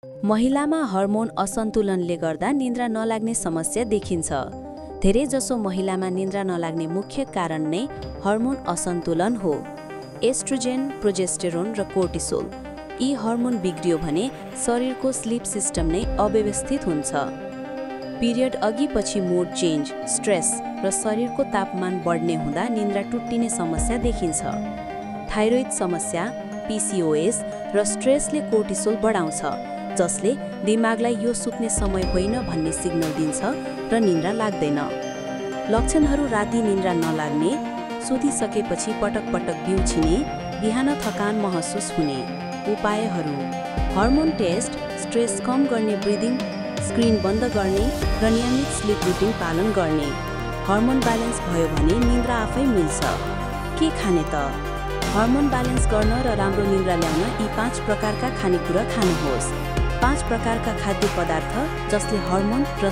महिलामा हर्मोन असन्तुलनले गर्दा निद्रा नलाग्ने समस्या देखिन्छ। धेरैजसो महिलामा निद्रा नलाग्ने मुख्य कारण नै हर्मोन असन्तुलन हो। एस्ट्रोजेन, प्रोजेस्टेरोन र कोर्टिसोल यी हर्मोन बिग्रियो भने शरीरको स्लिप सिस्टम नै अव्यवस्थित हुन्छ। पिरियड अघि पछि मुड चेन्ज, स्ट्रेस र शरीरको तापमान बढ्ने हुँदा निद्रा टुट्टिने समस्या देखिन्छ। थाइरोइड समस्या, PCOS र स्ट्रेसले कोर्टिसोल बढाउँछ, जसले दिमागलाई यो सुत्ने समय होइन भन्ने सिग्नल दिन्छ र निद्रा लाग्दैन। लक्षणहरू राति निद्रा नलाग्ने, सुतिसकेपछि पटक पटक बिउछिने, बिहान थकान महसुस हुने। उपायहरू: हर्मोन टेस्ट, स्ट्रेस कम गर्ने ब्रिदिङ, स्क्रिन बन्द गर्ने र नियमित स्लिप रुटिन पालन गर्ने। हर्मोन ब्यालेन्स भयो भने निद्रा आफै मिल्छ। के खाने त? हर्मोन ब्यालेन्स गर्न र राम्रो निद्रा ल्याउन यी 5 प्रकारका खानेकुरा खानुहोस्। 5 प्रकारका खाद्य पदार्थ जसले हर्मोन र